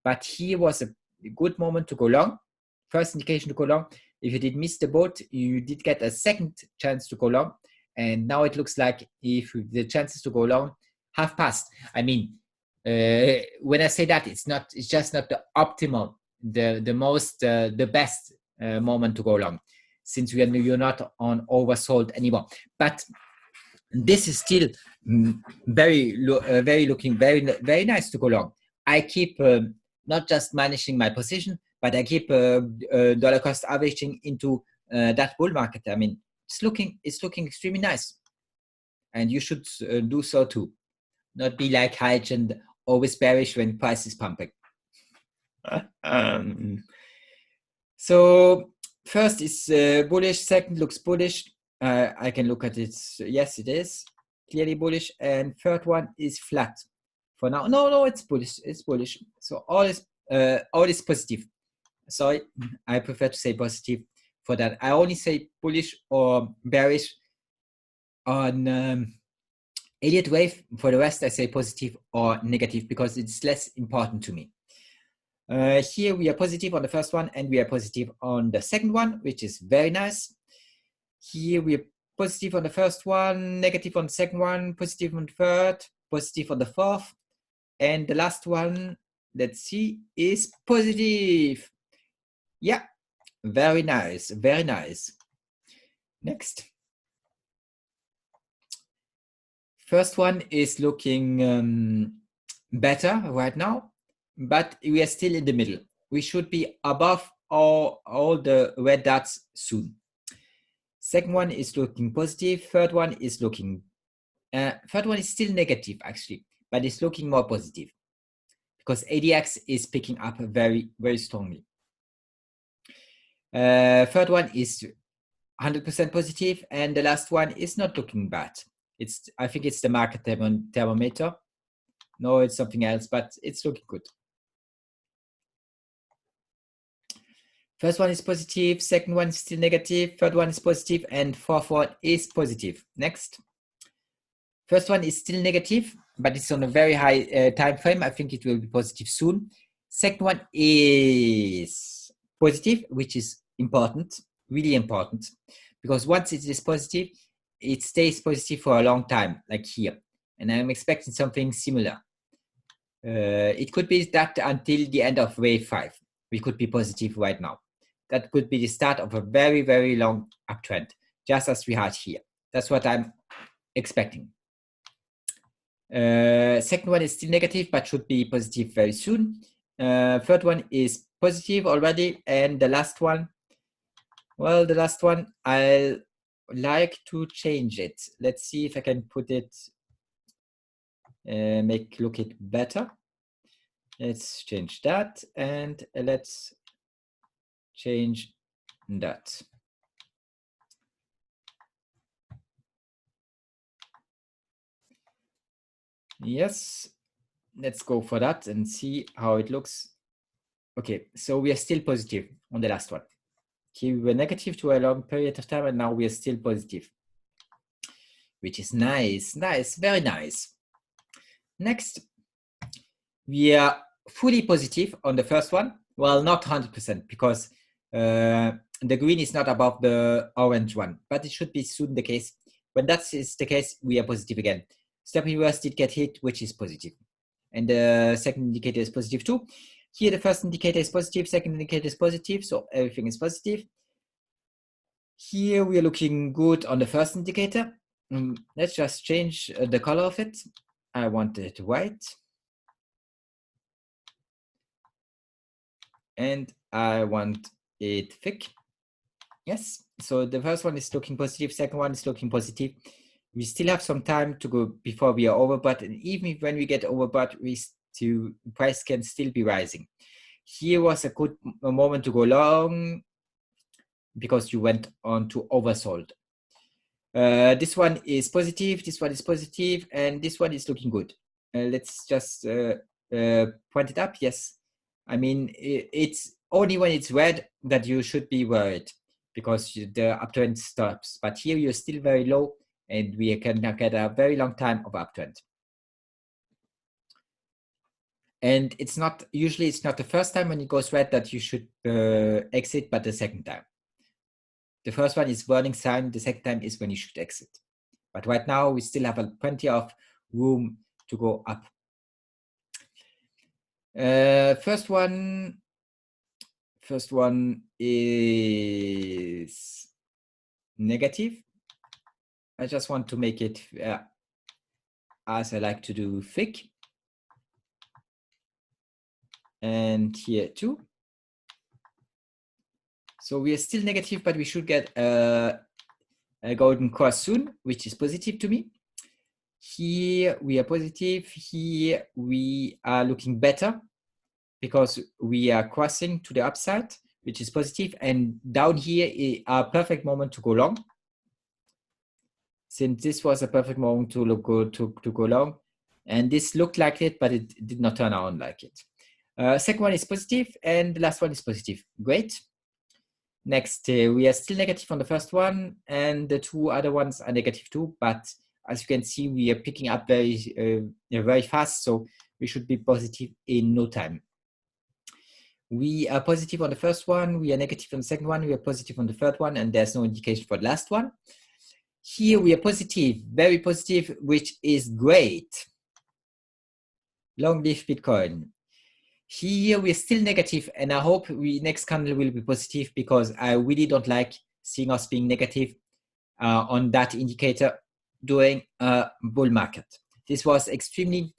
But here was a good moment to go long, first indication to go long. If you did miss the boat, you did get a second chance to go long. And now it looks like if the chances to go long have passed. I mean, when I say that, it's just not the optimal, the best moment to go long, since you're not on oversold anymore. But this is still very looking very nice to go long. I keep not just managing my position, but I keep dollar cost averaging into that bull market. I mean, it's looking extremely nice, and you should do so too. Not be like Haejin, always bearish when price is pumping. So first is bullish, second looks bullish. I can look at it. Yes, it is clearly bullish. And third one is flat for now. No, it's bullish. It's bullish. So all is positive. Sorry, I prefer to say positive for that. I only say bullish or bearish on Elliott wave. For the rest, I say positive or negative because it's less important to me. Here we are positive on the first one and we are positive on the second one, which is very nice. Here we are positive on the first one, negative on the second one, positive on the third, positive on the fourth. And the last one, let's see, is positive. Yeah, very nice, very nice. Next. First one is looking better right now, but we are still in the middle. We should be above all the red dots soon. Second one is looking positive. Third one is looking, third one is still negative actually, but it's looking more positive because ADX is picking up very, very strongly. Third one is 100% positive, and the last one is not looking bad. I think it's the market thermometer. No, it's something else, but it's looking good. First one is positive, second one is still negative, third one is positive, and fourth one is positive. Next. First one is still negative, but it's on a very high time frame. I think it will be positive soon. Second one is positive, which is important, really important, because once it is positive, it stays positive for a long time, like here. And I'm expecting something similar. It could be that until the end of wave 5, we could be positive right now. That could be the start of a very, very long uptrend, just as we had here. That's what I'm expecting. Second one is still negative, but should be positive very soon. Third one is positive already. And the last one, well, the last one, I'll like to change it. Let's see if I can put it, look it better. Let's change that, and let's change that. Yes, let's go for that and see how it looks. Okay, so we are still positive on the last one. Here we were negative to a long period of time, and now we are still positive, which is nice, nice, very nice. Next, we are fully positive on the first one. Well, not 100% because the green is not above the orange one, but it should be soon the case. When that is the case, we are positive again. Stop reverse did get hit, which is positive. And the second indicator is positive too. Here, the first indicator is positive, second indicator is positive, so everything is positive. Here, we are looking good on the first indicator. Let's just change the color of it. I want it white. And I want it thick. Yes, so the first one is looking positive, second one is looking positive. We still have some time to go before we are overbought, and even when we get overbought, price can still be rising. Here was a good moment to go long because you went on to oversold. This one is positive, this one is positive, and this one is looking good. Let's just point it up. Yes, I mean, it's only when it's red that you should be worried because the uptrend stops. But here you're still very low, and we can get a very long time of uptrend. And it's not usually it's not the first time when it goes red that you should exit, but the second time. The first one is warning sign. The second time is when you should exit. But right now we still have plenty of room to go up. First one is negative. I just want to make it as I like to do thick. and here too. So we are still negative, but we should get a golden cross soon, which is positive to me. Here we are positive. Here we are looking better because we are crossing to the upside, which is positive. And down here is a perfect moment to go long. Since this was a perfect moment to go long, and this looked like it, but it did not turn out like it. Second one is positive, and the last one is positive. Great. Next, we are still negative on the first one, and the two other ones are negative too. But as you can see, we are picking up very fast, so we should be positive in no time. We are positive on the first one, we are negative on the second one, we are positive on the third one, and there's no indication for the last one. Here we are positive, very positive, which is great. Long live Bitcoin. Here we're still negative, and I hope next candle will be positive because I really don't like seeing us being negative on that indicator during a bull market. This was extremely,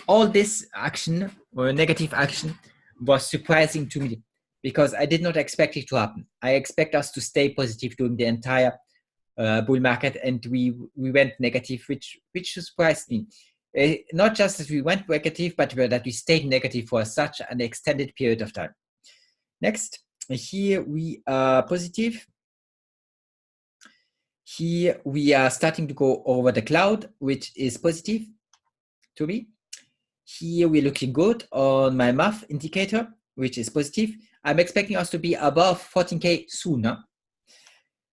all this action or negative action was surprising to me because I did not expect it to happen. I expect us to stay positive during the entire bull market, and we went negative, which surprised me. Not just that we went negative, but that we stayed negative for such an extended period of time. Next, here we are positive. Here we are starting to go over the cloud, which is positive to me. Here we're looking good on my math indicator, which is positive. I'm expecting us to be above 14K soon. Huh?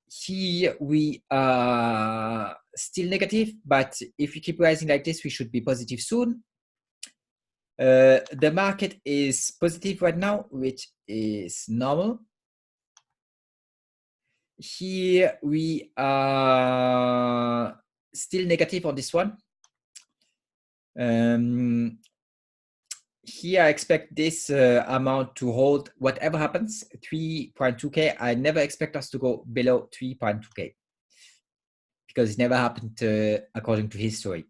Here we are still negative, but if we keep rising like this, we should be positive soon. The market is positive right now, which is normal. Here we are still negative on this one. Here I expect this amount to hold whatever happens, 3.2K. I never expect us to go below 3.2K because it never happened according to history.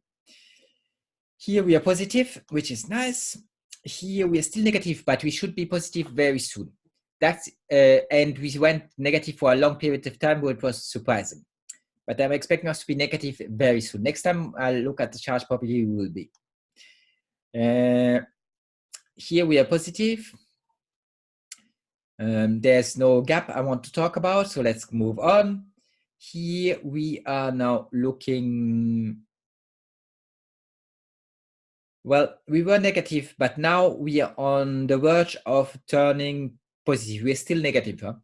Here we are positive, which is nice. Here we are still negative, but we should be positive very soon. That's and we went negative for a long period of time, where it was surprising. But I'm expecting us to be negative very soon. Next time I'll look at the chart properly, we will be. Here we are positive. There's no gap I want to talk about, so let's move on. Here we are now looking. Well, we were negative, but now we are on the verge of turning positive. We're still negative, huh?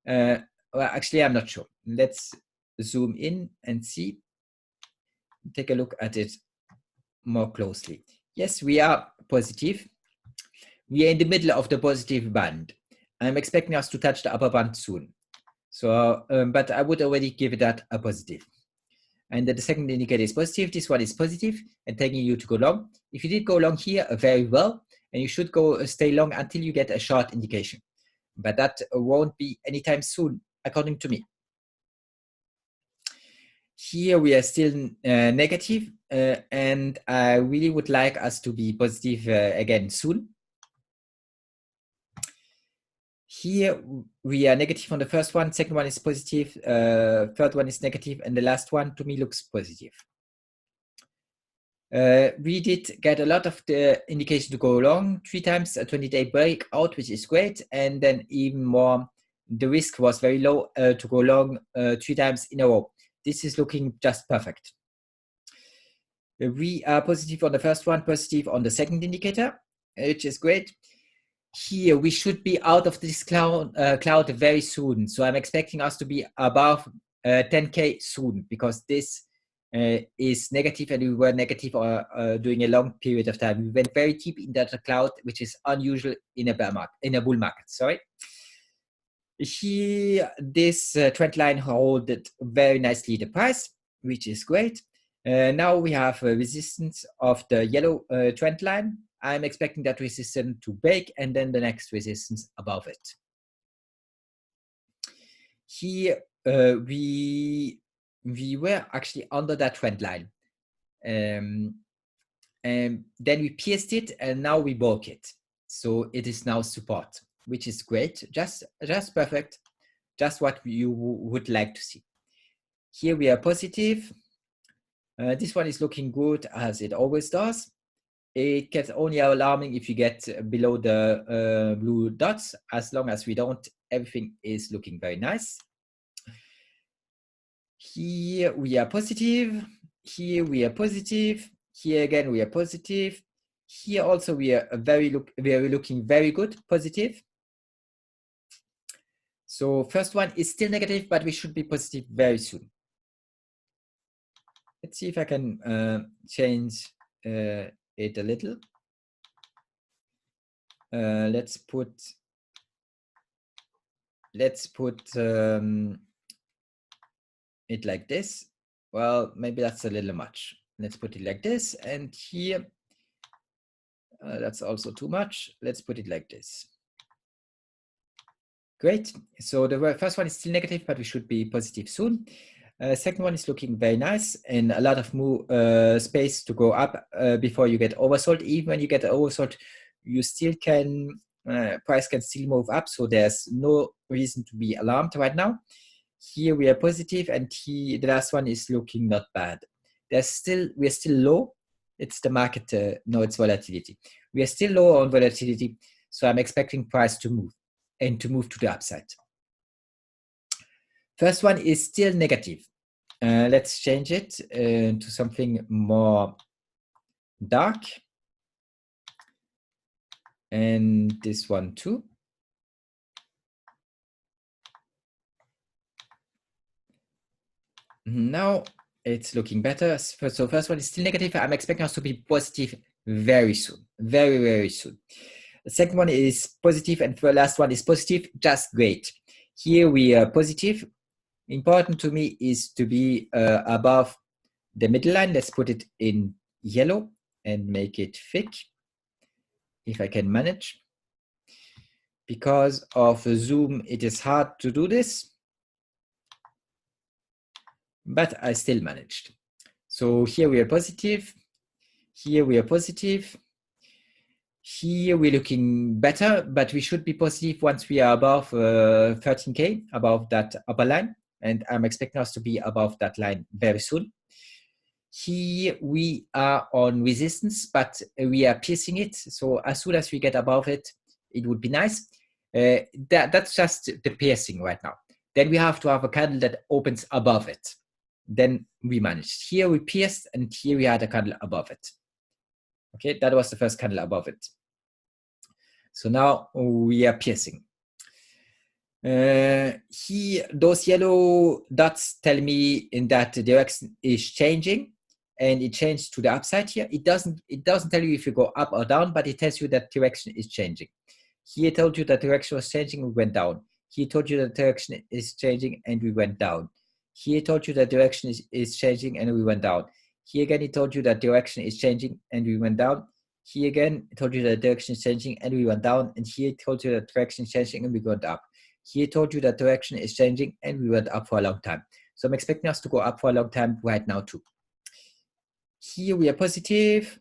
Well, actually, I'm not sure. Let's zoom in and see. Take a look at it more closely. Yes, we are positive. We are in the middle of the positive band. I'm expecting us to touch the upper band soon. So, but I would already give that a positive. And the second indicator is positive. This one is positive and taking you to go long. If you did go long here, very well, and you should go stay long until you get a short indication. But that won't be anytime soon, according to me. Here we are still negative, and I really would like us to be positive again soon. Here we are negative on the first one, second one is positive, third one is negative, and the last one to me looks positive. We did get a lot of the indication to go long, 3 times a 20-day breakout, which is great, and then even more, the risk was very low to go long 3 times in a row. This is looking just perfect. We are positive on the first one, positive on the second indicator, which is great. Here we should be out of this cloud very soon. So I'm expecting us to be above 10K soon, because this is negative, and we were negative during a long period of time. We went very deep in that cloud, which is unusual in a bear market, in a bull market. Sorry. Here, this trend line held very nicely the price, which is great. Now we have a resistance of the yellow trend line. I'm expecting that resistance to break, and then the next resistance above it. Here we were actually under that trend line, and then we pierced it, and now we broke it. So it is now support, which is great, just perfect, just what you would like to see. Here we are positive. This one is looking good, as it always does. It gets only alarming if you get below the blue dots. As long as we don't, everything is looking very nice. Here we are positive. Here we are positive. Here again we are positive. Here also we are looking very good, positive. So first one is still negative, but we should be positive very soon. Let's see if I can change it a little. Let's put it like this. Well, maybe that's a little much. Let's put it like this, and here that's also too much. Let's put it like this. Great. So the first one is still negative, but we should be positive soon. Second one is looking very nice, and a lot of space to go up before you get oversold. Even when you get oversold, you still can, price can still move up. So there's no reason to be alarmed right now. Here we are positive, and here the last one is looking not bad. We're still low. It's the market, no, it's volatility. We are still low on volatility, so I'm expecting price to move and to move to the upside. First one is still negative. Let's change it to something more dark. And this one too. Now it's looking better. So first one is still negative. I'm expecting us to be positive very soon, very, very soon. The second one is positive, and the last one is positive, just great. Here we are positive. Important to me is to be above the middle line. Let's put it in yellow and make it thick, if I can manage. Because of the zoom, it is hard to do this, but I still managed. So here we are positive. Here we are positive. Here we're looking better, but we should be positive once we are above 13K, above that upper line. And I'm expecting us to be above that line very soon. Here we are on resistance, but we are piercing it. So as soon as we get above it, it would be nice. That's just the piercing right now. Then we have to have a candle that opens above it. Then we managed. Here we pierced, and here we had a candle above it. Okay, that was the first candle above it. So now we are piercing. Here, those yellow dots tell me in that the direction is changing, and it changed to the upside here. It doesn't tell you if you go up or down, but it tells you that direction is changing. Here it told you that direction was changing, we went down. Here it told you that direction is changing, and we went down. Here it told you that direction is changing, and we went down. Here again, it told you that direction is changing, and we went down. Here again, it told you that direction is changing, and we went down. And here it told you that direction is changing, and we went up. Here it told you that direction is changing, and we went up for a long time. So I'm expecting us to go up for a long time right now too. Here we are positive.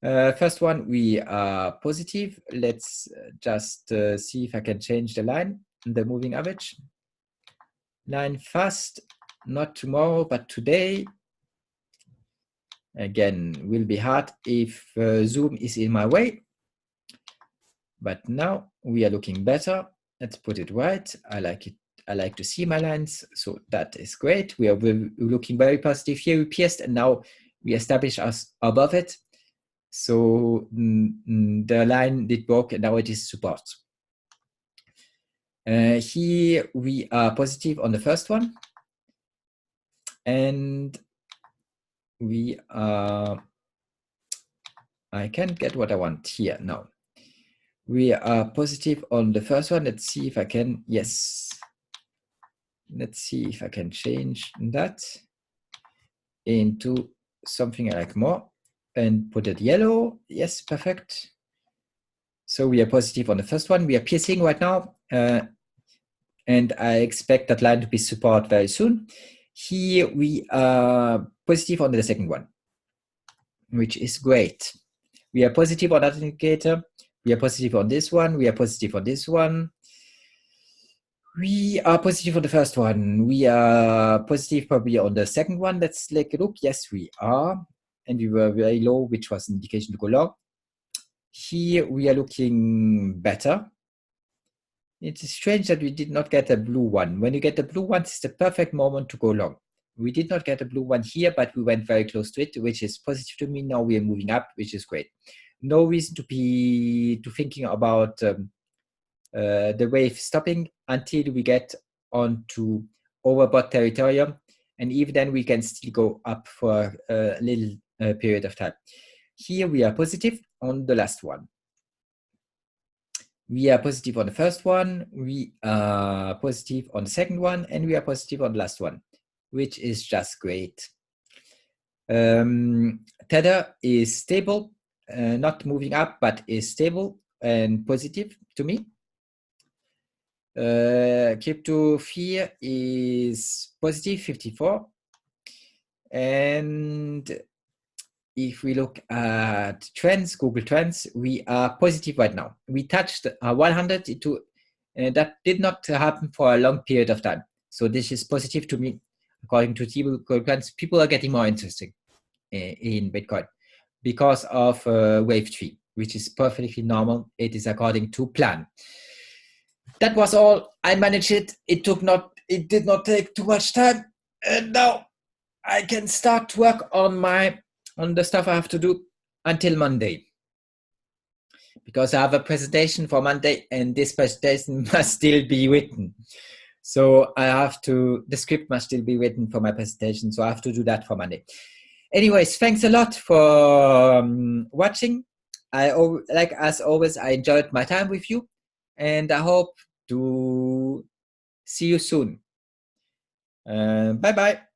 First one, we are positive. Let's just see if I can change the line, the moving average. Line fast, not tomorrow, but today. Again, will be hard if zoom is in my way. But now we are looking better. Let's put it right. I like it. I like to see my lines. So that is great. We're looking very positive here. We pierced, and now we establish us above it. So the line did work, and now it is support. Here we are positive on the first one. And we are, I can't get what I want here now. We are positive on the first one. Let's see if I can, yes. Let's see if I can change that into something I like more and put it yellow. Yes, perfect. So we are positive on the first one. We are piercing right now. And I expect that line to be support very soon. Here we are positive on the second one, which is great. We are positive on that indicator. We are positive on this one. We are positive on this one. We are positive on the first one. We are positive probably on the second one. Let's take a look. Yes, we are. And we were very low, which was an indication to go long. Here we are looking better. It's strange that we did not get a blue one. When you get the blue one, it's the perfect moment to go long. We did not get a blue one here, but we went very close to it, which is positive to me. Now we are moving up, which is great. No reason to be thinking about the wave stopping until we get onto overbought territorium, and even then we can still go up for a little period of time. Here we are positive on the last one. We are positive on the first one, we are positive on the second one, and we are positive on the last one, which is just great. Tether is stable, not moving up, but is stable and positive to me. Crypto fear is positive 54. And if we look at trends, Google Trends, we are positive right now. We touched 100 that did not happen for a long period of time. So this is positive to me. According to Google Trends, people are getting more interested in Bitcoin because of wave 3, which is perfectly normal. It is according to plan. That was all. I managed it. It did not take too much time. And now I can start to work on the stuff I have to do until Monday, because I have a presentation for Monday and this presentation must still be written. So the script must still be written for my presentation. So I have to do that for Monday. Anyways, thanks a lot for watching. As always, I enjoyed my time with you and I hope to see you soon. Bye-bye.